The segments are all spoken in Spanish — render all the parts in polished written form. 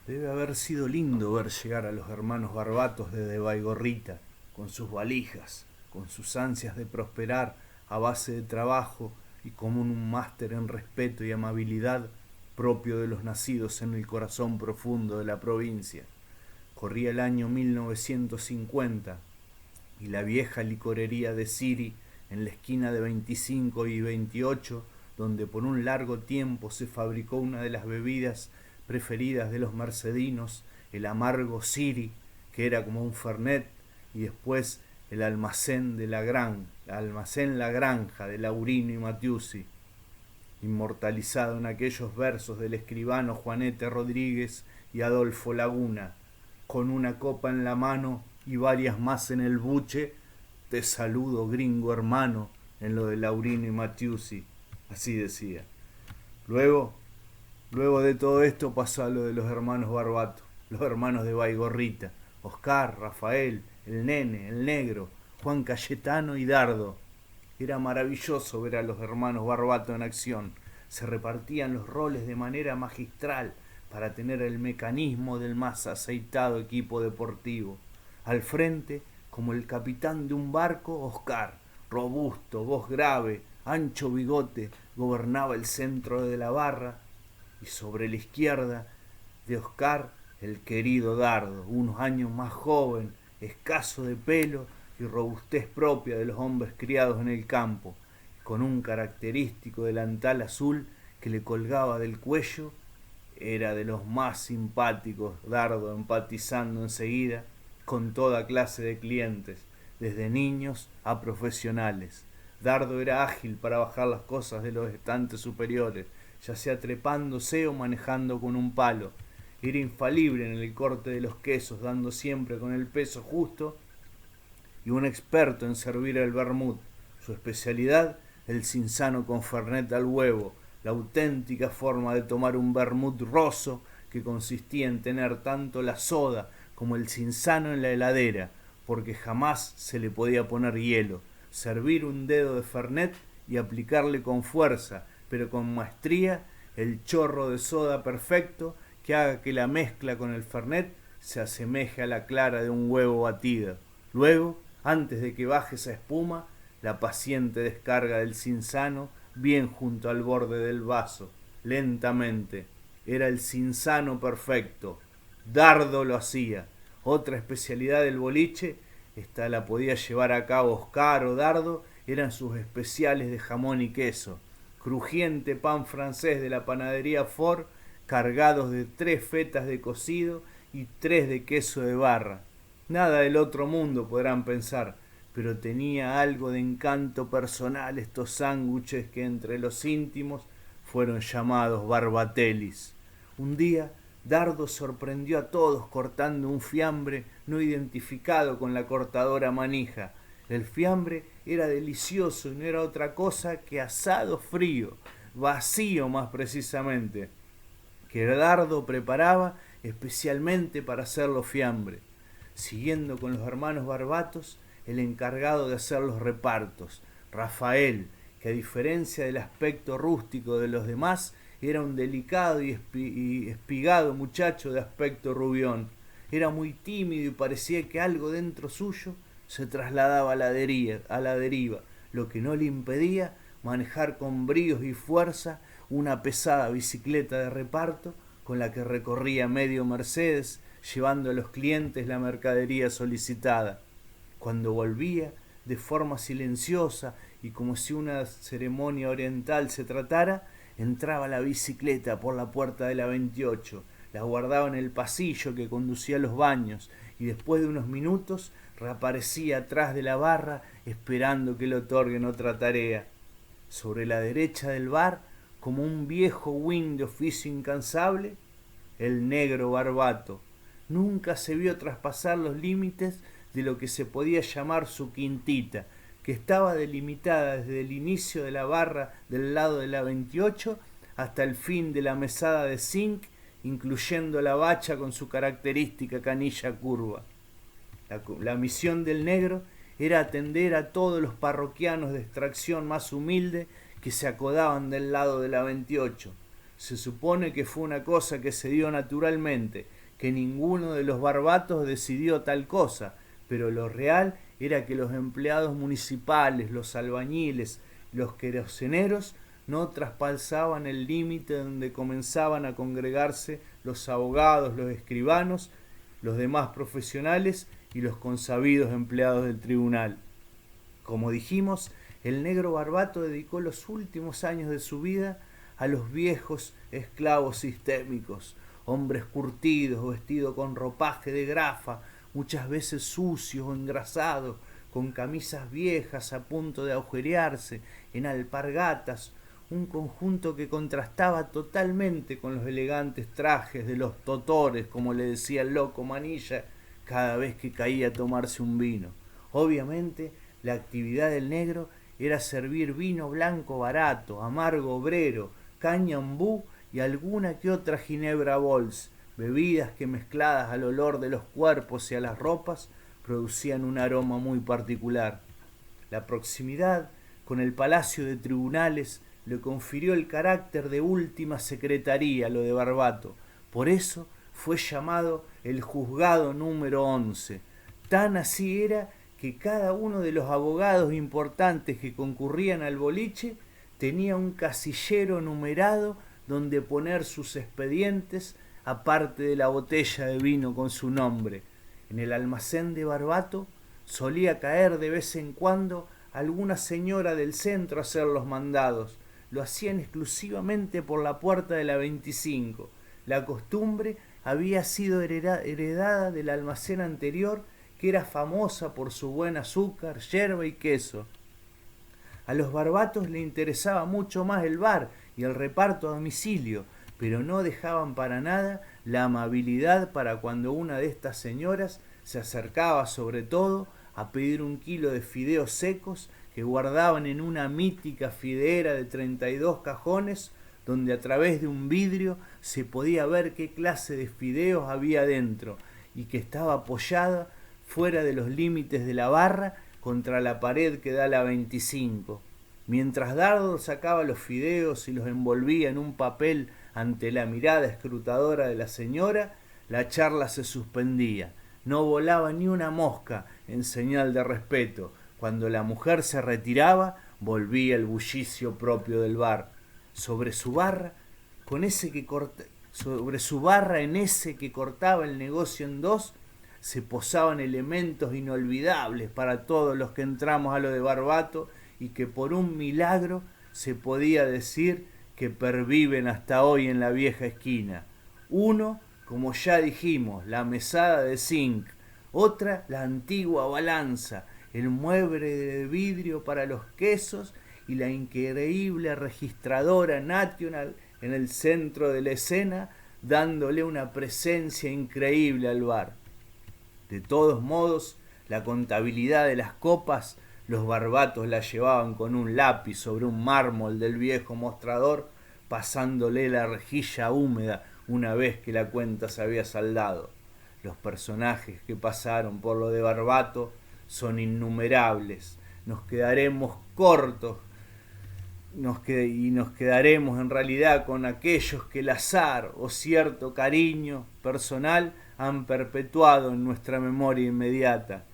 Debe haber sido lindo ver llegar a los hermanos Barbatos desde Baigorrita, con sus valijas, con sus ansias de prosperar a base de trabajo y como un máster en respeto y amabilidad propio de los nacidos en el corazón profundo de la provincia. Corría el año 1950 y la vieja licorería de Siri en la esquina de 25 y 28, donde por un largo tiempo se fabricó una de las bebidas preferidas de los mercedinos, el amargo Siri, que era como un fernet, y después el almacén La Granja de Laurino y Matiusi, inmortalizado en aquellos versos del escribano Juanete Rodríguez y Adolfo Laguna: con una copa en la mano y varias más en el buche, te saludo gringo hermano, en lo de Laurino y Matiusi, así decía. Luego, luego de todo esto pasó a lo de los hermanos Barbato, los hermanos de Baigorrita: Oscar, Rafael, el Nene, el Negro, Juan Cayetano y Dardo. Era maravilloso ver a los hermanos Barbato en acción. Se repartían los roles de manera magistral para tener el mecanismo del más aceitado equipo deportivo. Al frente, como el capitán de un barco, Oscar, robusto, voz grave, ancho bigote, gobernaba el centro de la barra, y sobre la izquierda de Oscar el querido Dardo, unos años más joven, escaso de pelo y robustez propia de los hombres criados en el campo, con un característico delantal azul que le colgaba del cuello. Era de los más simpáticos, Dardo, empatizando enseguida con toda clase de clientes, desde niños a profesionales. Dardo era ágil para bajar las cosas de los estantes superiores, ya sea trepándose o manejando con un palo. Era infalible en el corte de los quesos, dando siempre con el peso justo, y un experto en servir el vermut. Su especialidad, el cinzano con fernet al huevo, la auténtica forma de tomar un vermut roso, que consistía en tener tanto la soda como el cinzano en la heladera, porque jamás se le podía poner hielo, servir un dedo de fernet y aplicarle con fuerza, pero con maestría, el chorro de soda perfecto que haga que la mezcla con el fernet se asemeje a la clara de un huevo batido. Luego, antes de que baje esa espuma, la paciente descarga del cinzano bien junto al borde del vaso, lentamente. Era el cinzano perfecto. Dardo lo hacía. Otra especialidad del boliche, esta la podía llevar a cabo Oscar o Dardo, eran sus especiales de jamón y queso. Crujiente pan francés de la panadería Ford, cargados de 3 fetas de cocido y 3 de queso de barra. Nada del otro mundo, podrán pensar, pero tenía algo de encanto personal estos sándwiches que entre los íntimos fueron llamados barbatelis. Un día Dardo sorprendió a todos cortando un fiambre no identificado con la cortadora manija. El fiambre era delicioso y no era otra cosa que asado frío, vacío más precisamente, que Dardo preparaba especialmente para hacerlo fiambre, siguiendo con los hermanos Barbatos el encargado de hacer los repartos, Rafael, que a diferencia del aspecto rústico de los demás, era un delicado y espigado muchacho de aspecto rubión. Era muy tímido y parecía que algo dentro suyo se trasladaba a la deriva, lo que no le impedía manejar con bríos y fuerza una pesada bicicleta de reparto con la que recorría medio Mercedes, llevando a los clientes la mercadería solicitada. Cuando volvía, de forma silenciosa y como si una ceremonia oriental se tratara, entraba la bicicleta por la puerta de la 28, la guardaba en el pasillo que conducía a los baños y después de unos minutos reaparecía atrás de la barra esperando que le otorguen otra tarea. Sobre la derecha del bar, como un viejo win de oficio incansable, el Negro Barbato. Nunca se vio traspasar los límites de lo que se podía llamar su quintita, que estaba delimitada desde el inicio de la barra del lado de la 28 hasta el fin de la mesada de zinc, incluyendo la bacha con su característica canilla curva. La misión del Negro era atender a todos los parroquianos de extracción más humilde que se acodaban del lado de la 28. Se supone que fue una cosa que se dio naturalmente, que ninguno de los Barbatos decidió tal cosa, pero lo real era que los empleados municipales, los albañiles, los queroseneros no traspasaban el límite donde comenzaban a congregarse los abogados, los escribanos, los demás profesionales y los consabidos empleados del tribunal. Como dijimos, el negro Barbato dedicó los últimos años de su vida a los viejos esclavos sistémicos, hombres curtidos, vestidos con ropaje de grafa, muchas veces sucios o engrasados, con camisas viejas a punto de agujerearse, en alpargatas, un conjunto que contrastaba totalmente con los elegantes trajes de los totores, como le decía el loco Manilla, cada vez que caía a tomarse un vino. Obviamente, la actividad del negro era servir vino blanco barato, amargo obrero, cañambú y alguna que otra ginebra bols, bebidas que mezcladas al olor de los cuerpos y a las ropas producían un aroma muy particular. La proximidad con el palacio de tribunales le confirió el carácter de última secretaría a lo de Barbato. Por eso fue llamado el juzgado número 11. Tan así era que cada uno de los abogados importantes que concurrían al boliche tenía un casillero numerado donde poner sus expedientes, aparte de la botella de vino con su nombre. En el almacén de Barbato solía caer de vez en cuando alguna señora del centro a hacer los mandados. Lo hacían exclusivamente por la puerta de la 25. La costumbre había sido heredada del almacén anterior, que era famosa por su buen azúcar, yerba y queso. A los Barbatos le interesaba mucho más el bar y el reparto a domicilio, pero no dejaban para nada la amabilidad para cuando una de estas señoras se acercaba sobre todo a pedir 1 kilo de fideos secos que guardaban en una mítica fideera de 32 cajones, donde a través de un vidrio se podía ver qué clase de fideos había dentro, y que estaba apoyada fuera de los límites de la barra contra la pared que da la 25. Mientras Dardo sacaba los fideos y los envolvía en un papel ante la mirada escrutadora de la señora, la charla se suspendía. No volaba ni una mosca en señal de respeto. Cuando la mujer se retiraba, volvía el bullicio propio del bar. Sobre su barra en ese que cortaba el negocio en dos, se posaban elementos inolvidables para todos los que entramos a lo de Barbato y que por un milagro se podía decir que perviven hasta hoy en la vieja esquina. Uno, como ya dijimos, la mesada de zinc; otra, la antigua balanza, el mueble de vidrio para los quesos y la increíble registradora National en el centro de la escena, dándole una presencia increíble al bar. De todos modos, la contabilidad de las copas, los Barbatos la llevaban con un lápiz sobre un mármol del viejo mostrador, pasándole la rejilla húmeda una vez que la cuenta se había saldado. Los personajes que pasaron por lo de Barbato son innumerables. Nos quedaremos cortos nos quedaremos en realidad con aquellos que el azar o cierto cariño personal han perpetuado en nuestra memoria inmediata.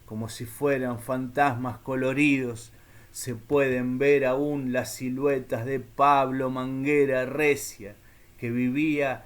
Como si fueran fantasmas coloridos, se pueden ver aún las siluetas de Pablo Manguera Recia, que vivía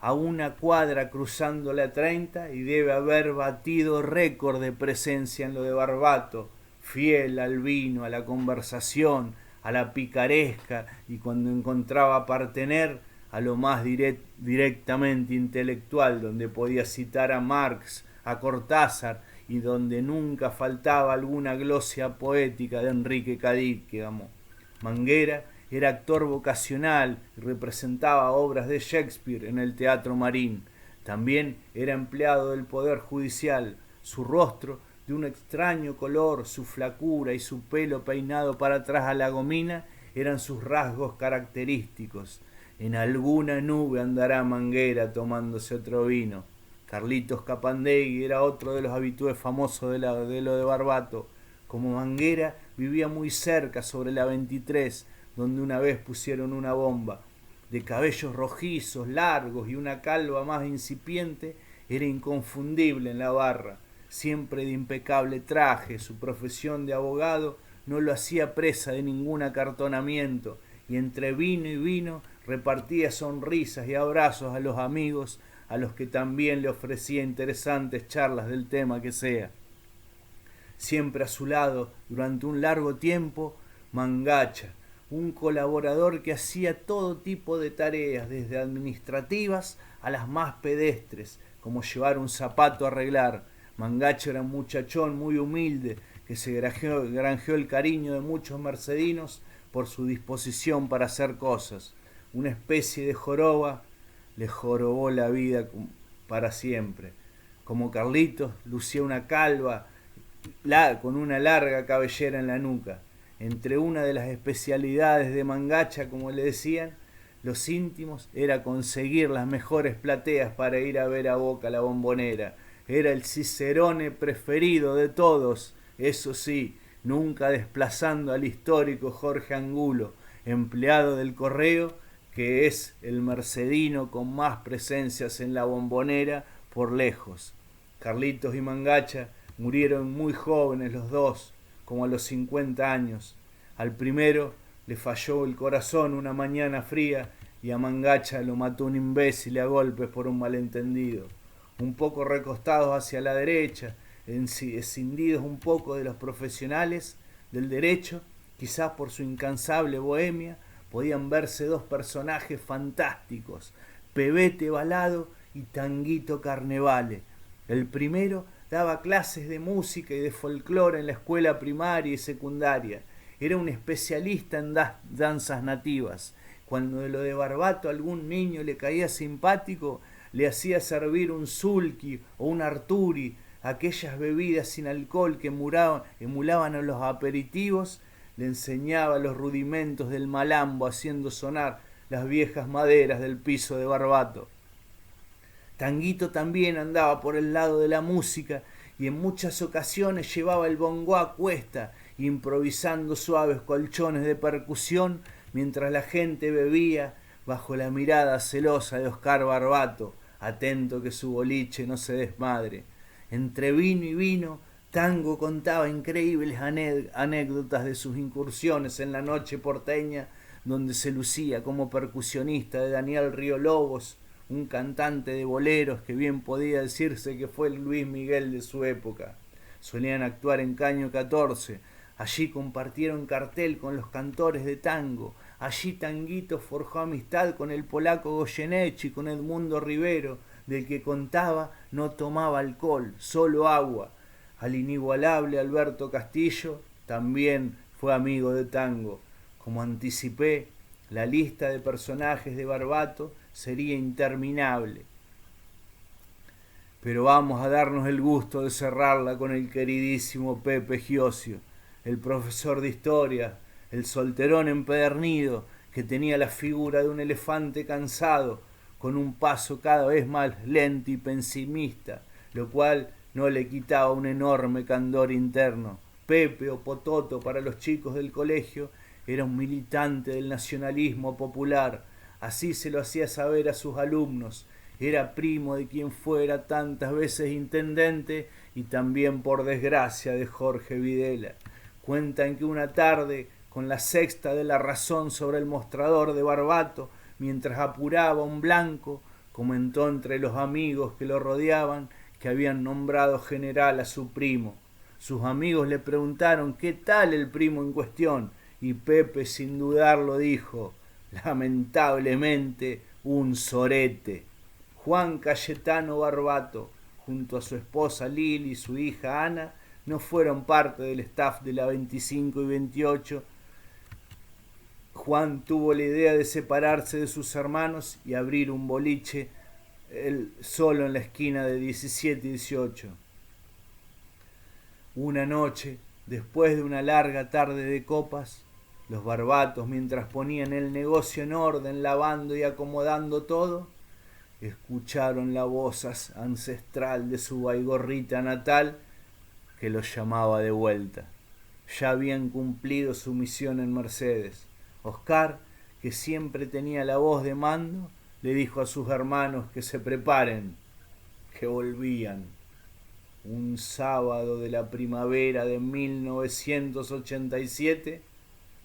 a una cuadra cruzando la 30 y debe haber batido récord de presencia en lo de Barbato, fiel al vino, a la conversación, a la picaresca, y cuando encontraba partener, a lo más directamente intelectual, donde podía citar a Marx, a Cortázar, y donde nunca faltaba alguna glosia poética de Enrique Cadí, que amó. Manguera era actor vocacional y representaba obras de Shakespeare en el Teatro Marín. También era empleado del Poder Judicial. Su rostro, de un extraño color, su flacura y su pelo peinado para atrás a la gomina eran sus rasgos característicos. En alguna nube andará Manguera tomándose otro vino. Carlitos Capandegui era otro de los habitués famosos de lo de Barbato. Como Manguera vivía muy cerca, sobre la 23, donde una vez pusieron una bomba. De cabellos rojizos, largos y una calva más incipiente, Era inconfundible en la barra, siempre de impecable traje. Su profesión de abogado no lo hacía presa de ningún acartonamiento, y entre vino y vino repartía sonrisas y abrazos a los amigos, a los que también le ofrecía interesantes charlas del tema que sea. Siempre a su lado, durante un largo tiempo, Mangacha, un colaborador que hacía todo tipo de tareas, desde administrativas a las más pedestres, como llevar un zapato a arreglar. Mangacha era un muchachón muy humilde, que se granjeó el cariño de muchos mercedinos por su disposición para hacer cosas. Una especie de joroba le jorobó la vida para siempre. Como Carlitos, lucía una calva con una larga cabellera en la nuca. Entre una de las especialidades de Mangacha, como le decían los íntimos, era conseguir las mejores plateas para ir a ver a Boca la Bombonera. Era el cicerone preferido de todos, eso sí, nunca desplazando al histórico Jorge Angulo, empleado del correo, que es el mercedino con más presencias en la Bombonera por lejos. Carlitos y Mangacha murieron muy jóvenes los dos, como a los 50 años. Al primero le falló el corazón una mañana fría y a Mangacha lo mató un imbécil a golpes por un malentendido. Un poco recostados hacia la derecha, escindidos un poco de los profesionales del derecho, quizás por su incansable bohemia, podían verse dos personajes fantásticos, Pebete Balado y Tanguito Carnevale. El primero daba clases de música y de folclore en la escuela primaria y secundaria. Era un especialista en danzas nativas. Cuando de lo de Barbato a algún niño le caía simpático, le hacía servir un sulky o un arturi, aquellas bebidas sin alcohol que emulaban a los aperitivos. Le enseñaba los rudimentos del malambo haciendo sonar las viejas maderas del piso de Barbato. Tanguito también andaba por el lado de la música y en muchas ocasiones llevaba el bongo a cuesta, improvisando suaves colchones de percusión mientras la gente bebía bajo la mirada celosa de Oscar Barbato, atento que su boliche no se desmadre. Entre vino y vino, Tango contaba increíbles anécdotas de sus incursiones en la noche porteña, donde se lucía como percusionista de Daniel Río Lobos, un cantante de boleros que bien podía decirse que fue el Luis Miguel de su época. Solían actuar en Caño 14, allí compartieron cartel con los cantores de tango, allí Tanguito forjó amistad con el polaco Goyeneche y con Edmundo Rivero, del que contaba no tomaba alcohol, solo agua. Al inigualable Alberto Castillo también fue amigo de Tango. Como anticipé, la lista de personajes de Barbato sería interminable. Pero vamos a darnos el gusto de cerrarla con el queridísimo Pepe Giosio, el profesor de historia, el solterón empedernido que tenía la figura de un elefante cansado, con un paso cada vez más lento y pesimista, lo cual no le quitaba un enorme candor interno. Pepe, o Pototo para los chicos del colegio, era un militante del nacionalismo popular, así se lo hacía saber a sus alumnos. Era primo de quien fuera tantas veces intendente y también, por desgracia, de Jorge Videla. Cuentan que una tarde, con la sexta de La Razón sobre el mostrador de Barbato, mientras apuraba un blanco, comentó entre los amigos que lo rodeaban que habían nombrado general a su primo. Sus amigos le preguntaron qué tal el primo en cuestión, y Pepe sin dudarlo dijo: lamentablemente un sorete. Juan Cayetano Barbato, junto a su esposa Lili y su hija Ana, no fueron parte del staff de la 25 y 28. Juan tuvo la idea de separarse de sus hermanos y abrir un boliche él solo en la esquina de 17 y 18. Una noche, después de una larga tarde de copas, los Barbatos, mientras ponían el negocio en orden, lavando y acomodando todo, escucharon la voz ancestral de su baigorrita natal que los llamaba de vuelta. Ya habían cumplido su misión en Mercedes. Oscar, que siempre tenía la voz de mando, le dijo a sus hermanos que se preparen, que volvían. Un sábado de la primavera de 1987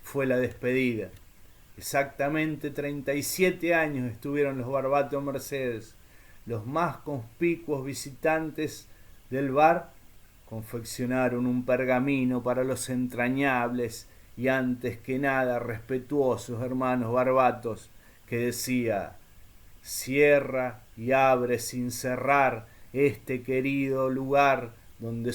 fue la despedida. Exactamente 37 años estuvieron los Barbatos Mercedes. Los más conspicuos visitantes del bar confeccionaron un pergamino para los entrañables y antes que nada respetuosos hermanos Barbatos, que decía: cierra y abre sin cerrar este querido lugar donde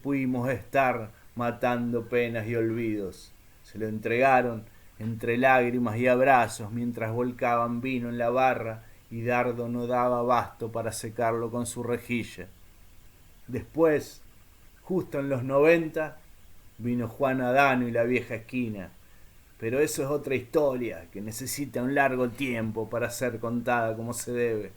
pudimos estar matando penas y olvidos. Se lo entregaron entre lágrimas y abrazos mientras volcaban vino en la barra y Dardo no daba abasto para secarlo con su rejilla. Después, justo en los 90, vino Juan Adano y la vieja esquina. Pero eso es otra historia que necesita un largo tiempo para ser contada como se debe.